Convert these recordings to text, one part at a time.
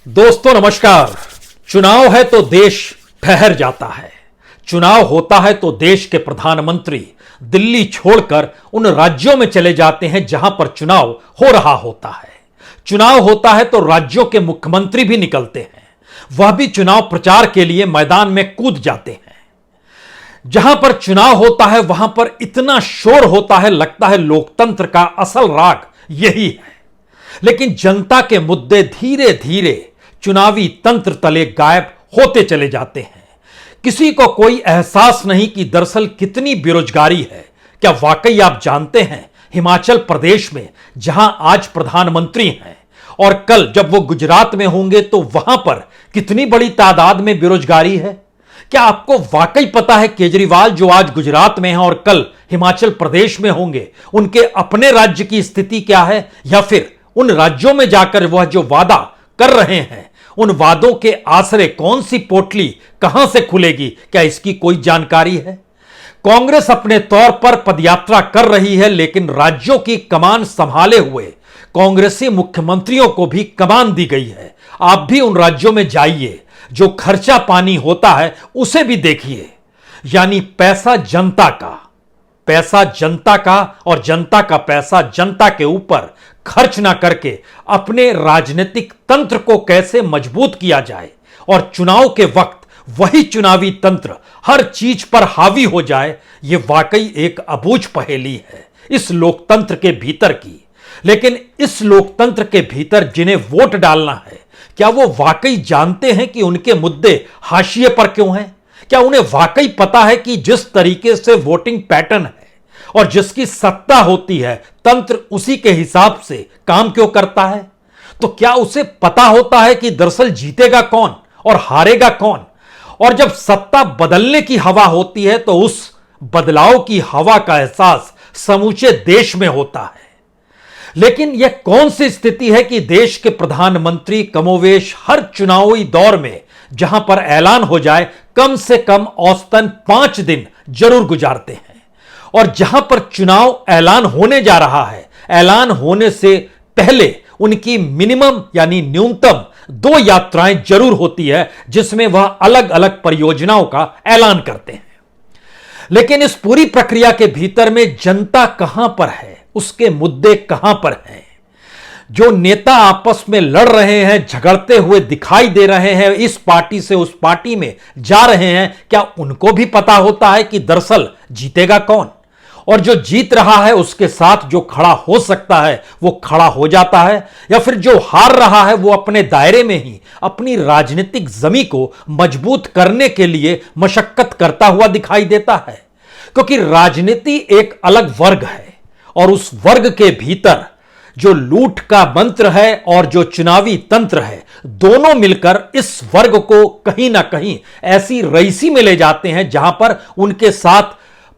दोस्तों नमस्कार। चुनाव है तो देश ठहर जाता है। चुनाव होता है तो देश के प्रधानमंत्री दिल्ली छोड़कर उन राज्यों में चले जाते हैं जहां पर चुनाव हो रहा होता है। चुनाव होता है तो राज्यों के मुख्यमंत्री भी निकलते हैं, वह भी चुनाव प्रचार के लिए मैदान में कूद जाते हैं। जहां पर चुनाव होता है वहां पर इतना शोर होता है, लगता है लोकतंत्र का असल राग यही है। लेकिन जनता के मुद्दे धीरे धीरे चुनावी तंत्र तले गायब होते चले जाते हैं। किसी को कोई एहसास नहीं कि दरअसल कितनी बेरोजगारी है। क्या वाकई आप जानते हैं हिमाचल प्रदेश में जहां आज प्रधानमंत्री हैं और कल जब वो गुजरात में होंगे तो वहां पर कितनी बड़ी तादाद में बेरोजगारी है? क्या आपको वाकई पता है केजरीवाल जो आज गुजरात में हैं और कल हिमाचल प्रदेश में होंगे, उनके अपने राज्य की स्थिति क्या है? या फिर उन राज्यों में जाकर वह जो वादा कर रहे हैं, उन वादों के आसरे कौन सी पोटली कहां से खुलेगी, क्या इसकी कोई जानकारी है? कांग्रेस अपने तौर पर पदयात्रा कर रही है, लेकिन राज्यों की कमान संभाले हुए कांग्रेसी मुख्यमंत्रियों को भी कमान दी गई है। आप भी उन राज्यों में जाइए, जो खर्चा पानी होता है उसे भी देखिए। यानी पैसा जनता का और जनता का पैसा जनता के ऊपर खर्च ना करके अपने राजनीतिक तंत्र को कैसे मजबूत किया जाए और चुनाव के वक्त वही चुनावी तंत्र हर चीज पर हावी हो जाए, यह वाकई एक अबूझ पहेली है इस लोकतंत्र के भीतर की। लेकिन इस लोकतंत्र के भीतर जिन्हें वोट डालना है, क्या वो वाकई जानते हैं कि उनके मुद्दे हाशिए पर क्यों हैं? क्या उन्हें वाकई पता है कि जिस तरीके से वोटिंग पैटर्न है और जिसकी सत्ता होती है, तंत्र उसी के हिसाब से काम क्यों करता है? तो क्या उसे पता होता है कि दरअसल जीतेगा कौन और हारेगा कौन? और जब सत्ता बदलने की हवा होती है तो उस बदलाव की हवा का एहसास समूचे देश में होता है। लेकिन यह कौन सी स्थिति है कि देश के प्रधानमंत्री कमोवेश हर चुनावी दौर में जहां पर ऐलान हो जाए कम से कम औसतन 5 दिन जरूर गुजारते हैं, और जहां पर चुनाव ऐलान होने जा रहा है, ऐलान होने से पहले उनकी मिनिमम यानी न्यूनतम 2 यात्राएं जरूर होती है जिसमें वह अलग अलग परियोजनाओं का ऐलान करते हैं। लेकिन इस पूरी प्रक्रिया के भीतर में जनता कहां पर है, उसके मुद्दे कहां पर हैं? जो नेता आपस में लड़ रहे हैं, झगड़ते हुए दिखाई दे रहे हैं, इस पार्टी से उस पार्टी में जा रहे हैं, क्या उनको भी पता होता है कि दरअसल जीतेगा कौन? और जो जीत रहा है उसके साथ जो खड़ा हो सकता है वो खड़ा हो जाता है, या फिर जो हार रहा है वो अपने दायरे में ही अपनी राजनीतिक जमी को मजबूत करने के लिए मशक्कत करता हुआ दिखाई देता है? क्योंकि राजनीति एक अलग वर्ग है और उस वर्ग के भीतर जो लूट का मंत्र है और जो चुनावी तंत्र है, दोनों मिलकर इस वर्ग को कहीं ना कहीं ऐसी रईसी में ले जाते हैं जहां पर उनके साथ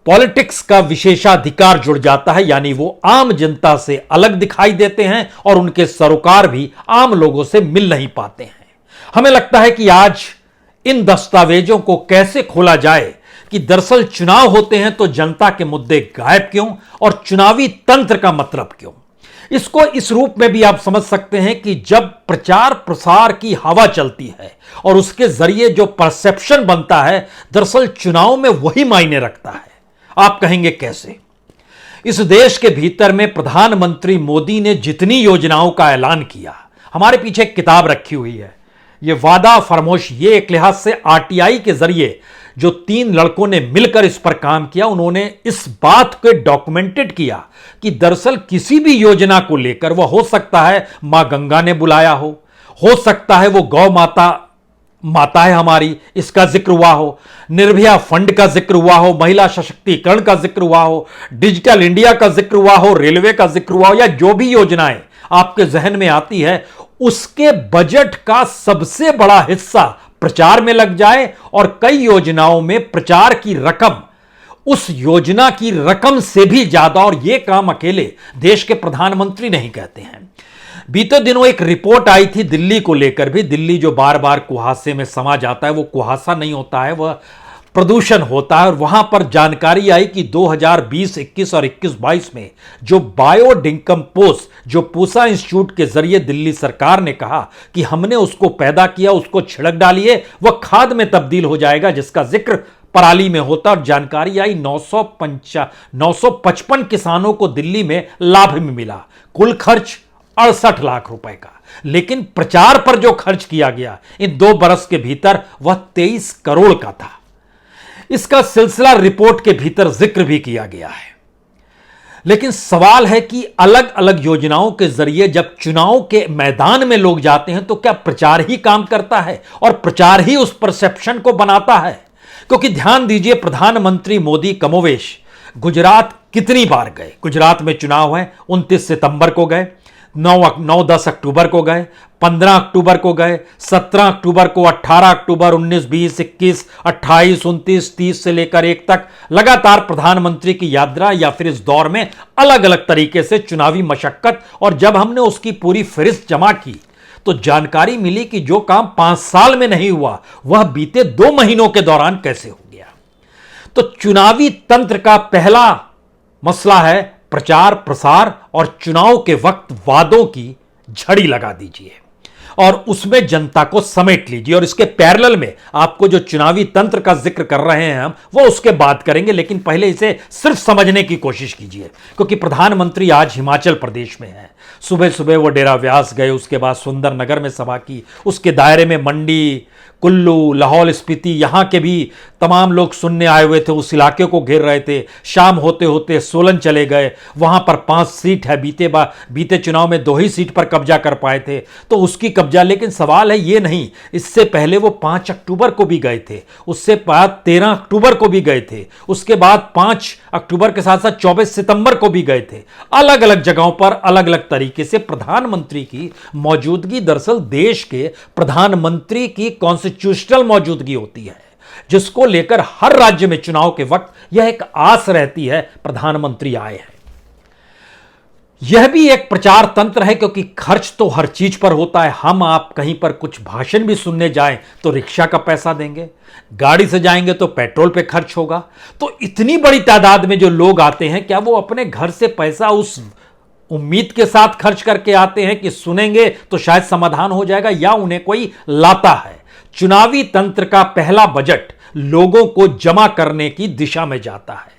पॉलिटिक्स का विशेषाधिकार जुड़ जाता है। यानी वो आम जनता से अलग दिखाई देते हैं और उनके सरोकार भी आम लोगों से मिल नहीं पाते हैं। हमें लगता है कि आज इन दस्तावेजों को कैसे खोला जाए कि दरअसल चुनाव होते हैं तो जनता के मुद्दे गायब क्यों और चुनावी तंत्र का मतलब क्यों। इसको इस रूप में भी आप समझ सकते हैं कि जब प्रचार प्रसार की हवा चलती है और उसके जरिए जो परसेप्शन बनता है, दरअसल चुनाव में वही मायने रखता है। आप कहेंगे कैसे? इस देश के भीतर में प्रधानमंत्री मोदी ने जितनी योजनाओं का ऐलान किया, हमारे पीछे एक किताब रखी हुई है, ये वादा फरमोश। ये एक लिहाज से आरटीआई के जरिए जो 3 लड़कों ने मिलकर इस पर काम किया, उन्होंने इस बात को डॉक्यूमेंटेड किया कि दरअसल किसी भी योजना को लेकर, वह हो सकता है मां गंगा ने बुलाया हो सकता है वो गौ माता है हमारी, इसका जिक्र हुआ हो, निर्भया फंड का जिक्र हुआ हो, महिला सशक्तिकरण का जिक्र हुआ हो, डिजिटल इंडिया का जिक्र हुआ हो, रेलवे का जिक्र हुआ हो, या जो भी योजनाएं आपके जहन में आती है, उसके बजट का सबसे बड़ा हिस्सा प्रचार में लग जाए और कई योजनाओं में प्रचार की रकम उस योजना की रकम से भी ज्यादा, और यह काम अकेले देश के प्रधानमंत्री नहीं कहते हैं। बीते दिनों एक रिपोर्ट आई थी दिल्ली को लेकर भी। दिल्ली जो बार बार कुहासे में समा जाता है, वो कुहासा नहीं होता है, वह प्रदूषण होता है। और वहां पर जानकारी आई कि 2020-21 और 21-22 में जो बायोडिकम्पोज जो पूसा इंस्टीट्यूट के जरिए दिल्ली सरकार ने कहा कि हमने उसको पैदा किया, उसको छिड़क डालिए, वह खाद में तब्दील हो जाएगा, जिसका जिक्र पराली में होता। और जानकारी आई 955 किसानों को दिल्ली में लाभ में मिला। कुल खर्च 68 लाख रुपए का, लेकिन प्रचार पर जो खर्च किया गया इन 2 बरस के भीतर वह 23 करोड़ का था। इसका सिलसिला रिपोर्ट के भीतर जिक्र भी किया गया है। लेकिन सवाल है कि अलग अलग योजनाओं के जरिए जब चुनाव के मैदान में लोग जाते हैं तो क्या प्रचार ही काम करता है और प्रचार ही उस परसेप्शन को बनाता है? क्योंकि ध्यान दीजिए, प्रधानमंत्री मोदी कमोवेश गुजरात कितनी बार गए। गुजरात में चुनाव है, 29 सितंबर को गए, 9-10 अक्टूबर को गए, 15 अक्टूबर को गए, 17 अक्टूबर को, 18 अक्टूबर, 19, 20, 21, 28, 29, 30 से लेकर 1 तक लगातार प्रधानमंत्री की यात्रा या फिर इस दौर में अलग अलग तरीके से चुनावी मशक्कत। और जब हमने उसकी पूरी फहरिस्त जमा की तो जानकारी मिली कि जो काम 5 साल में नहीं हुआ वह बीते 2 महीनों के दौरान कैसे हो गया। तो चुनावी तंत्र का पहला मसला है प्रचार प्रसार, और चुनाव के वक्त वादों की झड़ी लगा दीजिए और उसमें जनता को समेट लीजिए। और इसके पैरेलल में आपको जो चुनावी तंत्र का जिक्र कर रहे हैं हम, वो उसके बाद करेंगे, लेकिन पहले इसे सिर्फ समझने की कोशिश कीजिए। क्योंकि प्रधानमंत्री आज हिमाचल प्रदेश में हैं। सुबह सुबह वो डेरा व्यास गए, उसके बाद सुंदरनगर में सभा की, उसके दायरे में मंडी, कुल्लू, लाहौल स्पीति, यहां के भी तमाम लोग सुनने आए हुए थे, उस इलाके को घेर रहे थे। शाम होते होते सोलन चले गए, वहां पर 5 सीट है, बीते चुनाव में 2 ही सीट पर कब्जा कर पाए थे, तो उसकी कब्जा। लेकिन सवाल है ये नहीं, इससे पहले वो 5 अक्टूबर को भी गए थे, उससे बाद 13 अक्टूबर को भी गए थे, उसके बाद 5 अक्टूबर के साथ साथ 24 सितंबर को भी गए थे। अलग अलग जगहों पर अलग अलग तरीके से प्रधानमंत्री की मौजूदगी, दरअसल देश के प्रधानमंत्री की कॉन्स्टिट्यूशनल मौजूदगी होती है, जिसको लेकर हर राज्य में चुनाव के वक्त यह एक आस रहती है प्रधानमंत्री आए हैं। यह भी एक प्रचार तंत्र है, क्योंकि खर्च तो हर चीज पर होता है। हम आप कहीं पर कुछ भाषण भी सुनने जाएं तो रिक्शा का पैसा देंगे, गाड़ी से जाएंगे तो पेट्रोल पे खर्च होगा। तो इतनी बड़ी तादाद में जो लोग आते हैं, क्या वो अपने घर से पैसा उस उम्मीद के साथ खर्च करके आते हैं कि सुनेंगे तो शायद समाधान हो जाएगा, या उन्हें कोई लाता है? चुनावी तंत्र का पहला बजट लोगों को जमा करने की दिशा में जाता है,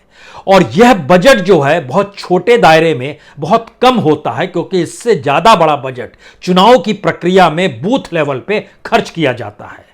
और यह बजट जो है बहुत छोटे दायरे में बहुत कम होता है, क्योंकि इससे ज्यादा बड़ा बजट चुनाव की प्रक्रिया में बूथ लेवल पे खर्च किया जाता है।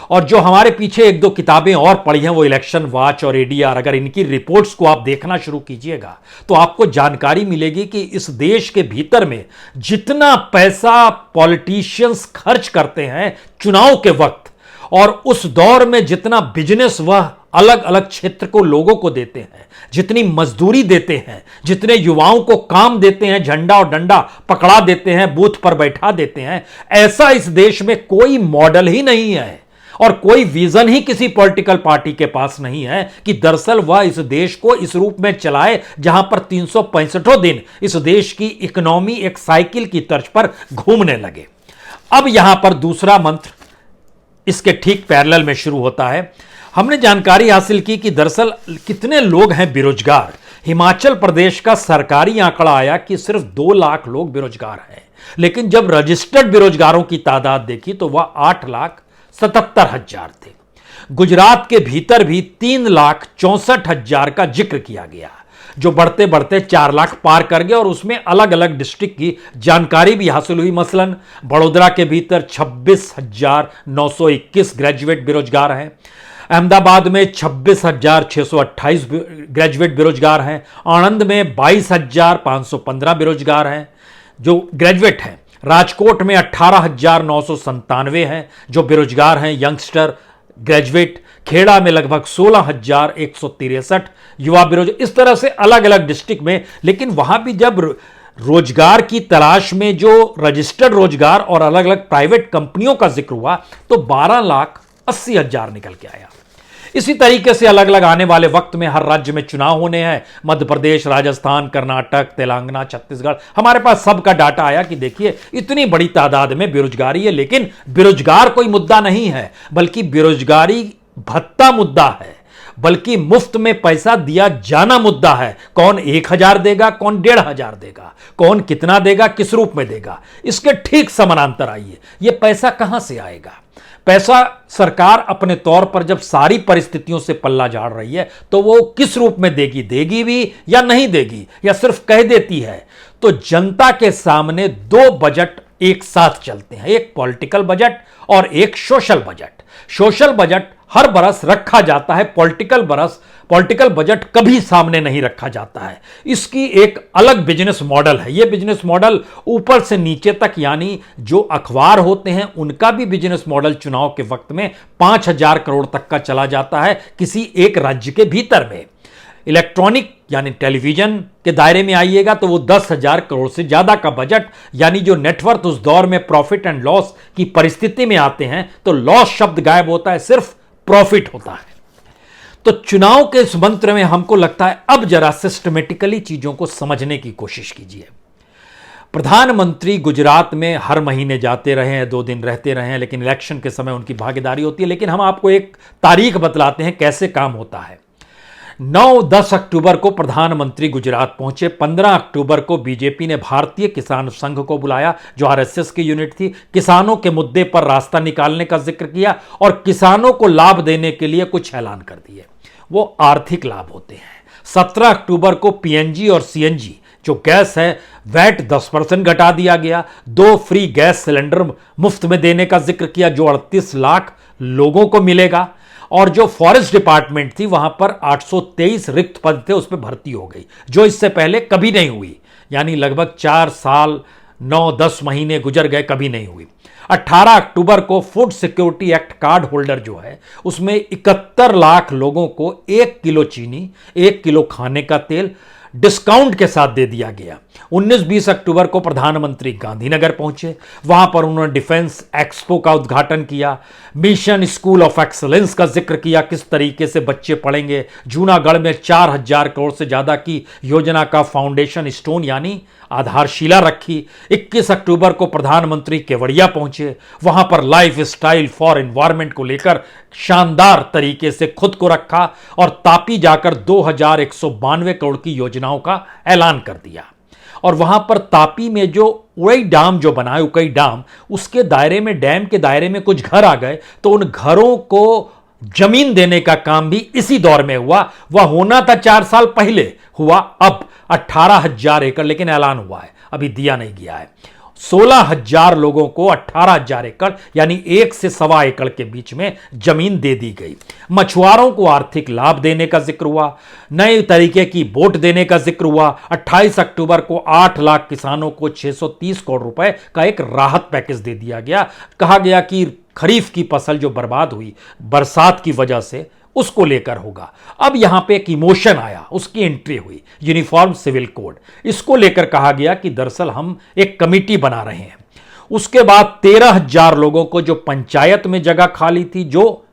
और जो हमारे पीछे 1-2 किताबें और पढ़ी हैं, वो इलेक्शन वॉच और एडीआर, अगर इनकी रिपोर्ट्स को आप देखना शुरू कीजिएगा तो आपको जानकारी मिलेगी कि इस देश के भीतर में जितना पैसा पॉलिटिशियंस खर्च करते हैं चुनाव के वक्त, और उस दौर में जितना बिजनेस वह अलग अलग क्षेत्र को लोगों को देते हैं, जितनी मजदूरी देते हैं, जितने युवाओं को काम देते हैं, झंडा और डंडा पकड़ा देते हैं, बूथ पर बैठा देते हैं, ऐसा इस देश में कोई मॉडल ही नहीं है और कोई विजन ही किसी पॉलिटिकल पार्टी के पास नहीं है कि दरअसल वह इस देश को इस रूप में चलाए जहां पर 365 दिन इस देश की इकोनॉमी एक साइकिल की तर्ज पर घूमने लगे। अब यहां पर दूसरा मंत्र इसके ठीक पैरेलल में शुरू होता है। हमने जानकारी हासिल की कि दरअसल कितने लोग हैं बेरोजगार। हिमाचल प्रदेश का सरकारी आंकड़ा आया कि सिर्फ 2 लाख लोग बेरोजगार हैं, लेकिन जब रजिस्टर्ड बेरोजगारों की तादाद देखी तो वह 8,77,000 थे। गुजरात के भीतर भी 3,64,000 का जिक्र किया गया, जो बढ़ते बढ़ते 4 लाख पार कर गए, और उसमें अलग अलग डिस्ट्रिक्ट की जानकारी भी हासिल हुई। मसलन बड़ोदरा के भीतर 26,921 ग्रेजुएट बेरोजगार हैं, अहमदाबाद में 26,628 ग्रेजुएट बेरोजगार हैं, आनंद में 22,515 बेरोजगार हैं जो ग्रेजुएट हैं, राजकोट में 18,997 हैं जो बेरोजगार हैं यंगस्टर ग्रेजुएट, खेड़ा में लगभग 16,163 युवा बेरोजगार। इस तरह से अलग अलग डिस्ट्रिक्ट में, लेकिन वहां भी जब रोजगार की तलाश में जो रजिस्टर्ड रोजगार और अलग अलग प्राइवेट कंपनियों का जिक्र हुआ तो 12,80,000 निकल के आया। इसी तरीके से अलग अलग आने वाले वक्त में हर राज्य में चुनाव होने हैं, मध्य प्रदेश, राजस्थान, कर्नाटक, तेलंगाना, छत्तीसगढ़, हमारे पास सबका डाटा आया कि देखिए इतनी बड़ी तादाद में बेरोजगारी है। लेकिन बेरोजगार कोई मुद्दा नहीं है, बल्कि बेरोजगारी भत्ता मुद्दा है। बल्कि मुफ्त में पैसा दिया जाना मुद्दा है। कौन 1,000 देगा, कौन 1,500 देगा, कौन कितना देगा, किस रूप में देगा, इसके ठीक समानांतर आइए यह पैसा कहां से आएगा। पैसा सरकार अपने तौर पर जब सारी परिस्थितियों से पल्ला झाड़ रही है तो वो किस रूप में देगी, देगी भी या नहीं देगी, या सिर्फ कह देती है। तो जनता के सामने दो बजट एक साथ चलते हैं, एक पॉलिटिकल बजट और एक सोशल बजट। सोशल बजट हर बरस रखा जाता है, पॉलिटिकल बजट कभी सामने नहीं रखा जाता है। इसकी एक अलग बिजनेस मॉडल है। यह बिजनेस मॉडल ऊपर से नीचे तक, यानी जो अखबार होते हैं उनका भी बिजनेस मॉडल चुनाव के वक्त में 5,000 करोड़ तक का चला जाता है किसी एक राज्य के भीतर में। इलेक्ट्रॉनिक यानी टेलीविजन के दायरे में आइएगा तो वो 10,000 करोड़ से ज्यादा का बजट, यानी जो नेटवर्थ उस दौर में प्रॉफिट एंड लॉस की परिस्थिति में आते हैं तो लॉस शब्द गायब होता है, सिर्फ प्रॉफिट होता है। तो चुनाव के इस मंत्र में हमको लगता है अब जरा सिस्टमेटिकली चीजों को समझने की कोशिश कीजिए। प्रधानमंत्री गुजरात में हर महीने जाते रहे हैं, 2 दिन रहते रहे हैं, लेकिन इलेक्शन के समय उनकी भागीदारी होती है। लेकिन हम आपको एक तारीख बतलाते हैं कैसे काम होता है। 9-10 अक्टूबर को प्रधानमंत्री गुजरात पहुंचे। 15 अक्टूबर को बीजेपी ने भारतीय किसान संघ को बुलाया, जो आरएसएस की यूनिट थी। किसानों के मुद्दे पर रास्ता निकालने का जिक्र किया और किसानों को लाभ देने के लिए कुछ ऐलान कर दिए। वो आर्थिक लाभ होते हैं। 17 अक्टूबर को पीएनजी और सीएनजी जो गैस है, वैट 10% घटा दिया गया। 2 फ्री गैस सिलेंडर मुफ्त में देने का जिक्र किया, जो 38 लाख लोगों को मिलेगा। और जो फॉरेस्ट डिपार्टमेंट थी वहां पर 823 रिक्त पद थे, उस पर भर्ती हो गई, जो इससे पहले कभी नहीं हुई। यानी लगभग 4 साल 9-10 महीने गुजर गए, कभी नहीं हुई। 18 अक्टूबर को food security act card holder जो है उसमें 71 लाख लोगों को 1 किलो चीनी, 1 किलो खाने का तेल डिस्काउंट के साथ दे दिया गया। 19-20 अक्टूबर को प्रधानमंत्री गांधीनगर पहुंचे। वहां पर उन्होंने डिफेंस एक्सपो का उद्घाटन किया। मिशन स्कूल ऑफ एक्सलेंस का जिक्र किया, किस तरीके से बच्चे पढ़ेंगे। जूनागढ़ में 4,000 करोड़ से ज्यादा की योजना का फाउंडेशन स्टोन यानी आधारशिला रखी। 21 अक्टूबर को प्रधानमंत्री केवड़िया पहुंचे। वहां पर लाइफ स्टाइल फॉर एनवायरमेंट को लेकर शानदार तरीके से खुद को रखा और तापी जाकर 2,192 करोड़ की योजनाओं का ऐलान कर दिया। और वहां पर तापी में जो उड़ई डैम जो बना है, उकई डैम, उसके दायरे में, डैम के दायरे में कुछ घर आ गए, तो उन घरों को जमीन देने का काम भी इसी दौर में हुआ। वह होना था 4 साल पहले, हुआ अब 18,000 एकड़, लेकिन ऐलान हुआ है, अभी दिया नहीं गया है। 16,000 लोगों को 18,000 एकड़ यानी 1 से 1.25 एकड़ के बीच में जमीन दे दी गई। मछुआरों को आर्थिक लाभ देने का जिक्र हुआ। नए तरीके की बोट देने का जिक्र हुआ। 28 अक्टूबर को 8 लाख किसानों को 630 करोड़ रुपए का एक राहत पैकेज दे दिया गया। कहा गया कि खरीफ की फसल जो बर्बाद हुई बरसात की वजह से, उसको लेकर होगा। अब यहां पे एक इमोशन आया, उसकी एंट्री हुई, यूनिफॉर्म सिविल कोड। इसको लेकर कहा गया कि दरअसल हम एक कमेटी बना रहे हैं। उसके बाद 13,000 लोगों को जो पंचायत में जगह खाली थी, जो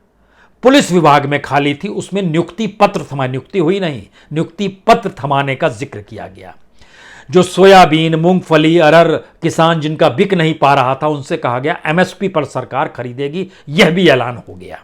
पुलिस विभाग में खाली थी, उसमें नियुक्ति पत्र थमा, नियुक्ति हुई नहीं, नियुक्ति पत्र थमाने का जिक्र किया गया। जो सोयाबीन, मूंगफली, अरहर किसान जिनका बिक नहीं पा रहा था, उनसे कहा गया एमएसपी पर सरकार खरीदेगी, यह भी ऐलान हो गया।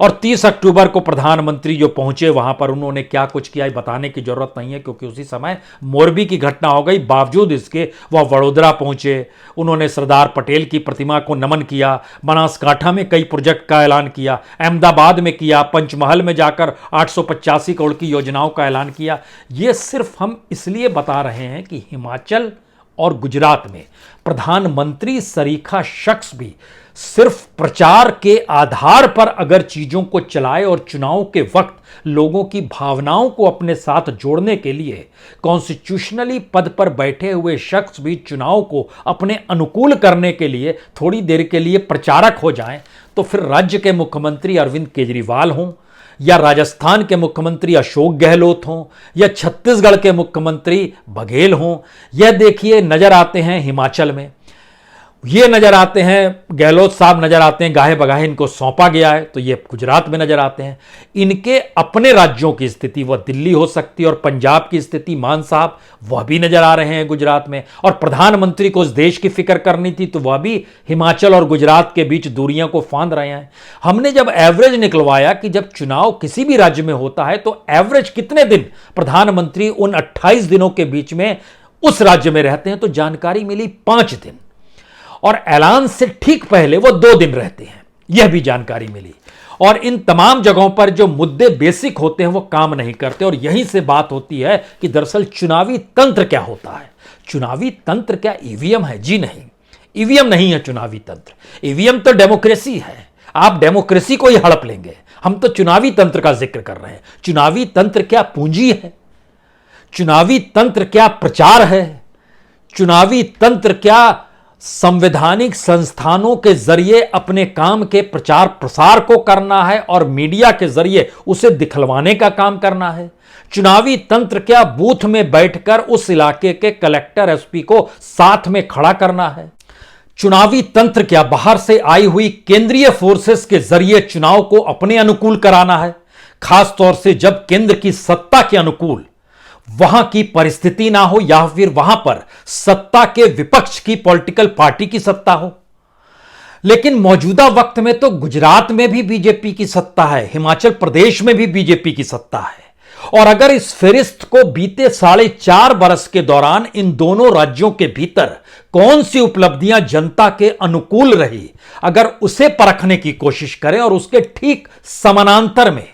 और 30 अक्टूबर को प्रधानमंत्री जो पहुंचे, वहां पर उन्होंने क्या कुछ किया बताने की जरूरत नहीं है, क्योंकि उसी समय मोरबी की घटना हो गई। बावजूद इसके वह वडोदरा पहुंचे। उन्होंने सरदार पटेल की प्रतिमा को नमन किया। बनासकांठा में कई प्रोजेक्ट का ऐलान किया, अहमदाबाद में किया, पंचमहल में जाकर 885 करोड़ की योजनाओं का ऐलान किया। ये सिर्फ हम इसलिए बता रहे हैं कि हिमाचल और गुजरात में प्रधानमंत्री सरीखा शख्स भी सिर्फ प्रचार के आधार पर अगर चीजों को चलाए और चुनाव के वक्त लोगों की भावनाओं को अपने साथ जोड़ने के लिए कॉन्स्टिट्यूशनली पद पर बैठे हुए शख्स भी चुनाव को अपने अनुकूल करने के लिए थोड़ी देर के लिए प्रचारक हो जाएं, तो फिर राज्य के मुख्यमंत्री अरविंद केजरीवाल हों, या राजस्थान के मुख्यमंत्री अशोक गहलोत हों, या छत्तीसगढ़ के मुख्यमंत्री बघेल हों, यह देखिए नजर आते हैं हिमाचल में। ये नजर आते हैं, गहलोत साहब नजर आते हैं, गाहे बगाहे इनको सौंपा गया है, तो ये गुजरात में नजर आते हैं। इनके अपने राज्यों की स्थिति वह दिल्ली हो सकती है, और पंजाब की स्थिति मान साहब वह भी नजर आ रहे हैं गुजरात में। और प्रधानमंत्री को उस देश की फिक्र करनी थी, तो वह भी हिमाचल और गुजरात के बीच दूरियां को फांद रहे हैं। हमने जब एवरेज निकलवाया कि जब चुनाव किसी भी राज्य में होता है तो एवरेज कितने दिन प्रधानमंत्री उन 28 दिनों के बीच में उस राज्य में रहते हैं, तो जानकारी मिली 5 दिन, और ऐलान से ठीक पहले वो 2 दिन रहते हैं, यह भी जानकारी मिली। और इन तमाम जगहों पर जो मुद्दे बेसिक होते हैं वो काम नहीं करते, और यहीं से बात होती है कि दरअसल चुनावी तंत्र क्या होता है। चुनावी तंत्र क्या ईवीएम है? जी नहीं, ईवीएम नहीं है चुनावी तंत्र। ईवीएम तो डेमोक्रेसी है, आप डेमोक्रेसी को ही हड़प लेंगे। हम तो चुनावी तंत्र का जिक्र कर रहे हैं। चुनावी तंत्र क्या पूंजी है? चुनावी तंत्र क्या प्रचार है? चुनावी तंत्र क्या संवैधानिक संस्थानों के जरिए अपने काम के प्रचार प्रसार को करना है और मीडिया के जरिए उसे दिखलवाने का काम करना है? चुनावी तंत्र क्या बूथ में बैठकर उस इलाके के कलेक्टर एसपी को साथ में खड़ा करना है? चुनावी तंत्र क्या बाहर से आई हुई केंद्रीय फोर्सेस के जरिए चुनाव को अपने अनुकूल कराना है, खासतौर से जब केंद्र की सत्ता के अनुकूल वहां की परिस्थिति ना हो, या फिर वहां पर सत्ता के विपक्ष की पॉलिटिकल पार्टी की सत्ता हो। लेकिन मौजूदा वक्त में तो गुजरात में भी बीजेपी की सत्ता है, हिमाचल प्रदेश में भी बीजेपी की सत्ता है। और अगर इस फेरिस्त को बीते 4.5 बरस के दौरान इन दोनों राज्यों के भीतर कौन सी उपलब्धियां जनता के अनुकूल रही, अगर उसे परखने की कोशिश करें, और उसके ठीक समानांतर में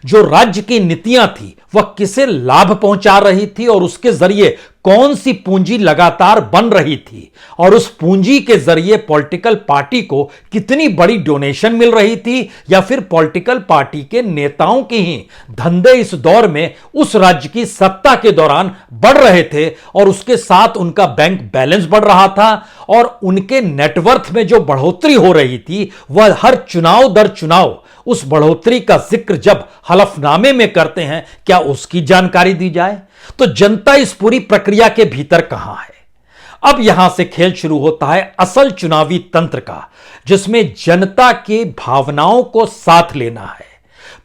जो राज्य की नीतियां थी वह किसे लाभ पहुंचा रही थी, और उसके जरिए कौन सी पूंजी लगातार बन रही थी, और उस पूंजी के जरिए पॉलिटिकल पार्टी को कितनी बड़ी डोनेशन मिल रही थी, या फिर पॉलिटिकल पार्टी के नेताओं के ही धंधे इस दौर में उस राज्य की सत्ता के दौरान बढ़ रहे थे, और उसके साथ उनका बैंक बैलेंस बढ़ रहा था, और उनके नेटवर्थ में जो बढ़ोतरी हो रही थी वह हर चुनाव दर चुनाव उस बढ़ोतरी का जिक्र जब हलफनामे में करते हैं, क्या उसकी जानकारी दी जाए? तो जनता इस पूरी प्रक्रिया के भीतर कहां है? अब यहां से खेल शुरू होता है असल चुनावी तंत्र का, जिसमें जनता की भावनाओं को साथ लेना है,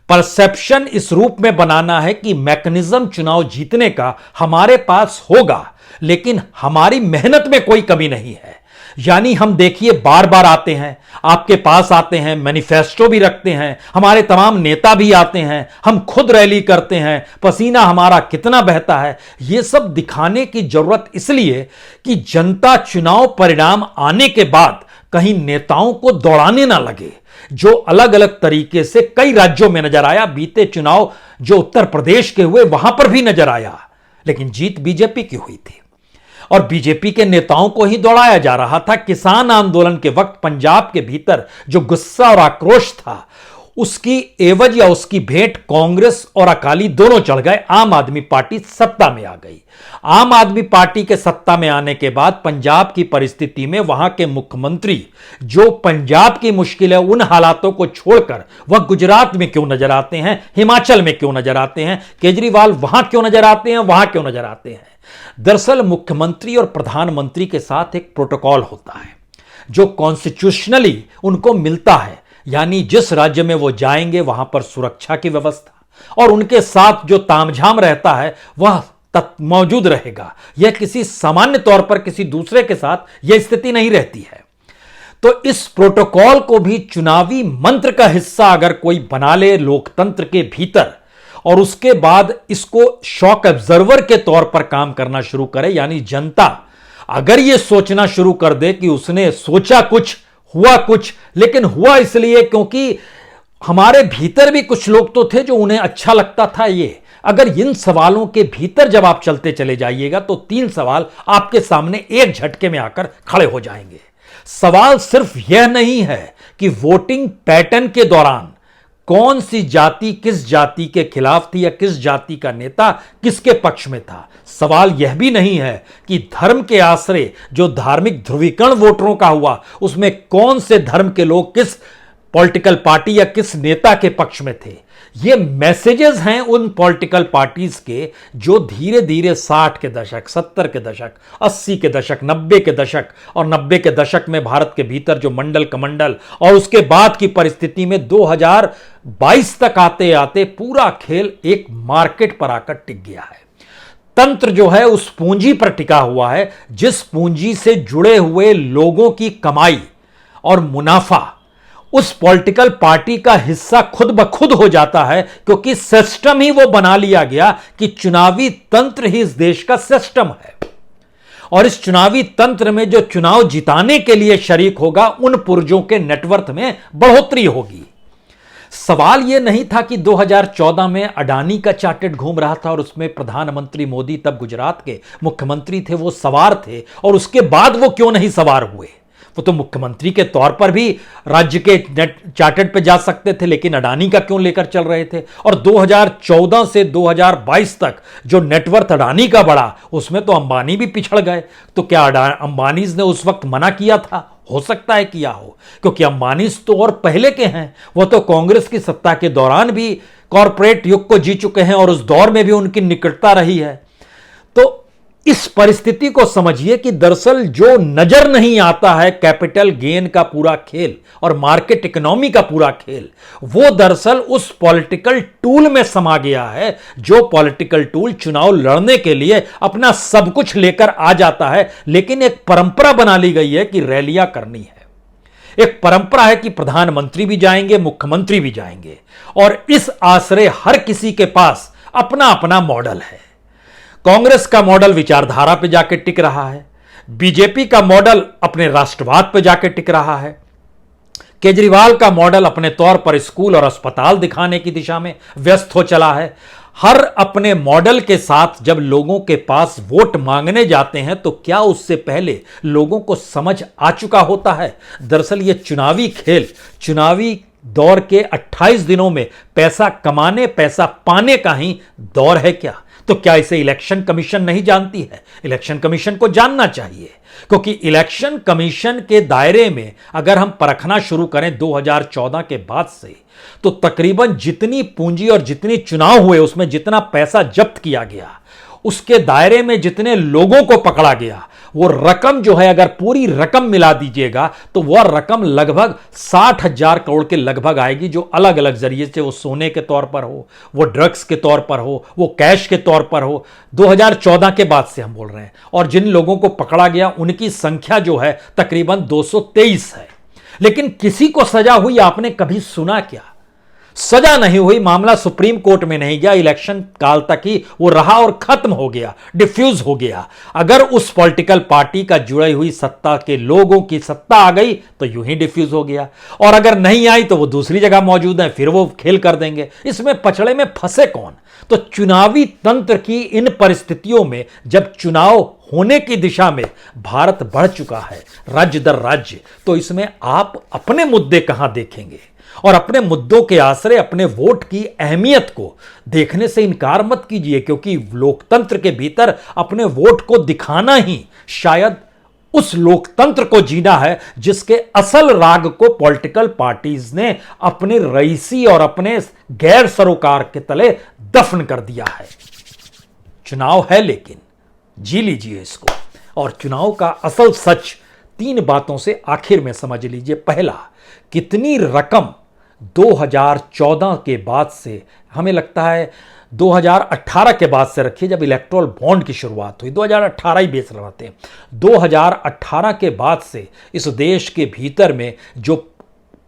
परसेप्शन इस रूप में बनाना है कि मैकेनिज्म चुनाव जीतने का हमारे पास होगा, लेकिन हमारी मेहनत में कोई कमी नहीं है। यानी हम देखिए बार बार आते हैं, आपके पास आते हैं, मैनिफेस्टो भी रखते हैं, हमारे तमाम नेता भी आते हैं, हम खुद रैली करते हैं, पसीना हमारा कितना बहता है। यह सब दिखाने की जरूरत इसलिए कि जनता चुनाव परिणाम आने के बाद कहीं नेताओं को दौड़ाने ना लगे, जो अलग अलग तरीके से कई राज्यों में नजर आया। बीते चुनाव जो उत्तर प्रदेश के हुए वहां पर भी नजर आया, लेकिन जीत बीजेपी की हुई थी और बीजेपी के नेताओं को ही दौड़ाया जा रहा था। किसान आंदोलन के वक्त पंजाब के भीतर जो गुस्सा और आक्रोश था, उसकी एवज या उसकी भेंट कांग्रेस और अकाली दोनों चढ़ गए। आम आदमी पार्टी सत्ता में आ गई। आम आदमी पार्टी के सत्ता में आने के बाद पंजाब की परिस्थिति में वहां के मुख्यमंत्री, जो पंजाब की मुश्किल है उन हालातों को छोड़कर वह गुजरात में क्यों नजर आते हैं, हिमाचल में क्यों नजर आते हैं, केजरीवाल वहां क्यों नजर आते हैं, वहां क्यों नजर आते हैं? दरअसल मुख्यमंत्री और प्रधानमंत्री के साथ एक प्रोटोकॉल होता है जो कॉन्स्टिट्यूशनली उनको मिलता है, यानी जिस राज्य में वो जाएंगे वहां पर सुरक्षा की व्यवस्था और उनके साथ जो तामझाम रहता है वह मौजूद रहेगा। यह किसी सामान्य तौर पर किसी दूसरे के साथ यह स्थिति नहीं रहती है। तो इस प्रोटोकॉल को भी चुनावी मंत्र का हिस्सा अगर कोई बना ले लोकतंत्र के भीतर, और उसके बाद इसको शॉक ऑब्जर्वर के तौर पर काम करना शुरू करे, यानी जनता अगर यह सोचना शुरू कर दे कि उसने सोचा कुछ हुआ कुछ, लेकिन हुआ इसलिए क्योंकि हमारे भीतर भी कुछ लोग तो थे जो उन्हें अच्छा लगता था। ये अगर इन सवालों के भीतर जब आप चलते चले जाइएगा तो 3 सवाल आपके सामने एक झटके में आकर खड़े हो जाएंगे। सवाल सिर्फ यह नहीं है कि वोटिंग पैटर्न के दौरान कौन सी जाति किस जाति के खिलाफ थी या किस जाति का नेता किसके पक्ष में था। सवाल यह भी नहीं है कि धर्म के आश्रय जो धार्मिक ध्रुवीकरण वोटरों का हुआ उसमें कौन से धर्म के लोग किस पॉलिटिकल पार्टी या किस नेता के पक्ष में थे। ये मैसेजेस हैं उन पॉलिटिकल पार्टीज के जो धीरे धीरे 60 के दशक, 70 के दशक, 80 के दशक, 90 के दशक और 90 के दशक में भारत के भीतर जो मंडल कमंडल और उसके बाद की परिस्थिति में 2022 तक आते आते पूरा खेल एक मार्केट पर आकर टिक गया है। तंत्र जो है उस पूंजी पर टिका हुआ है जिस पूंजी से जुड़े हुए लोगों की कमाई और मुनाफा उस पॉलिटिकल पार्टी का हिस्सा खुद ब खुद हो जाता है, क्योंकि सिस्टम ही वो बना लिया गया कि चुनावी तंत्र ही इस देश का सिस्टम है। और इस चुनावी तंत्र में जो चुनाव जिताने के लिए शरीक होगा उन पुर्जों के नेटवर्थ में बढ़ोतरी होगी। सवाल यह नहीं था कि 2014 में अडानी का चार्टेड घूम रहा था और उसमें प्रधानमंत्री मोदी तब गुजरात के मुख्यमंत्री थे, वो सवार थे, और उसके बाद वो क्यों नहीं सवार हुए। वो तो मुख्यमंत्री के तौर पर भी राज्य के चार्टर्ड पे जा सकते थे, लेकिन अडानी का क्यों लेकर चल रहे थे। और 2014 से 2022 तक जो नेटवर्थ अडानी का बढ़ा उसमें तो अंबानी भी पिछड़ गए। तो क्या अंबानीज ने उस वक्त मना किया था? हो सकता है किया हो, क्योंकि अंबानीज तो और पहले के हैं। वो तो कांग्रेस की सत्ता के दौरान भी कॉरपोरेट युग को जी चुके हैं और उस दौर में भी उनकी निकटता रही है। तो इस परिस्थिति को समझिए कि दरअसल जो नजर नहीं आता है कैपिटल गेन का पूरा खेल और मार्केट इकोनॉमी का पूरा खेल, वो दरअसल उस पॉलिटिकल टूल में समा गया है जो पॉलिटिकल टूल चुनाव लड़ने के लिए अपना सब कुछ लेकर आ जाता है, लेकिन एक परंपरा बना ली गई है कि रैलियां करनी है। एक परंपरा है कि प्रधानमंत्री भी जाएंगे, मुख्यमंत्री भी जाएंगे, और इस आश्रय हर किसी के पास अपना अपना मॉडल है। कांग्रेस का मॉडल विचारधारा पे जाके टिक रहा है, बीजेपी का मॉडल अपने राष्ट्रवाद पे जाके टिक रहा है, केजरीवाल का मॉडल अपने तौर पर स्कूल और अस्पताल दिखाने की दिशा में व्यस्त हो चला है। हर अपने मॉडल के साथ जब लोगों के पास वोट मांगने जाते हैं तो क्या उससे पहले लोगों को समझ आ चुका होता है? दरअसल ये चुनावी खेल, चुनावी दौर के 28 दिनों में पैसा कमाने, पैसा पाने का ही दौर है क्या? तो क्या इसे इलेक्शन कमीशन नहीं जानती है? इलेक्शन कमीशन को जानना चाहिए, क्योंकि इलेक्शन कमीशन के दायरे में अगर हम परखना शुरू करें 2014 के बाद से, तो तकरीबन जितनी पूंजी और जितनी चुनाव हुए उसमें जितना पैसा जब्त किया गया, उसके दायरे में जितने लोगों को पकड़ा गया, वो रकम जो है अगर पूरी रकम मिला दीजिएगा तो वह रकम लगभग 60,000 करोड़ के लगभग आएगी, जो अलग अलग जरिए से, वो सोने के तौर पर हो, वो ड्रग्स के तौर पर हो, वो कैश के तौर पर हो। 2014 के बाद से हम बोल रहे हैं, और जिन लोगों को पकड़ा गया उनकी संख्या जो है तकरीबन 223 है। लेकिन किसी को सजा हुई आपने कभी सुना क्या? सजा नहीं हुई, मामला सुप्रीम कोर्ट में नहीं गया, इलेक्शन काल तक ही वो रहा और खत्म हो गया, डिफ्यूज हो गया। अगर उस पॉलिटिकल पार्टी का जुड़ी हुई सत्ता के लोगों की सत्ता आ गई तो यूं ही डिफ्यूज हो गया, और अगर नहीं आई तो वो दूसरी जगह मौजूद है, फिर वो खेल कर देंगे। इसमें पछड़े में फंसे कौन? तो चुनावी तंत्र की इन परिस्थितियों में जब चुनाव होने की दिशा में भारत बढ़ चुका है राज्य दर राज्य, तो इसमें आप अपने मुद्दे कहां देखेंगे? और अपने मुद्दों के आश्रय अपने वोट की अहमियत को देखने से इनकार मत कीजिए, क्योंकि लोकतंत्र के भीतर अपने वोट को दिखाना ही शायद उस लोकतंत्र को जीना है जिसके असल राग को पॉलिटिकल पार्टीज ने अपने रईसी और अपने गैर सरोकार के तले दफन कर दिया है। चुनाव है, लेकिन जी लीजिए इसको। और चुनाव का असल सच 3 बातों से आखिर में समझ लीजिए। पहला, कितनी रकम 2014 के बाद से, हमें लगता है 2018 के बाद से रखिए, जब इलेक्टोरल बॉन्ड की शुरुआत हुई, 2018 ही बेच रहे थे, 2018 के बाद से इस देश के भीतर में जो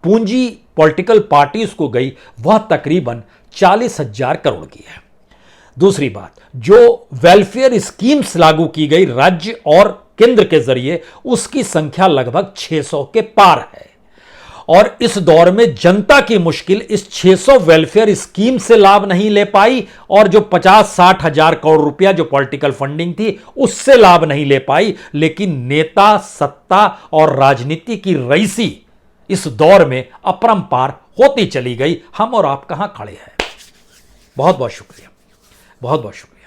पूंजी पॉलिटिकल पार्टीज को गई वह तकरीबन 40,000 करोड़ की है। दूसरी बात, जो वेलफेयर स्कीम्स लागू की गई राज्य और केंद्र के जरिए, उसकी संख्या लगभग 600 के पार है। और इस दौर में जनता की मुश्किल इस 600 वेलफेयर स्कीम से लाभ नहीं ले पाई, और जो 50-60 हजार करोड़ रुपया जो पॉलिटिकल फंडिंग थी उससे लाभ नहीं ले पाई। लेकिन नेता, सत्ता और राजनीति की रईसी इस दौर में अपरंपार होती चली गई। हम और आप कहां खड़े हैं? बहुत बहुत शुक्रिया, बहुत बहुत शुक्रिया।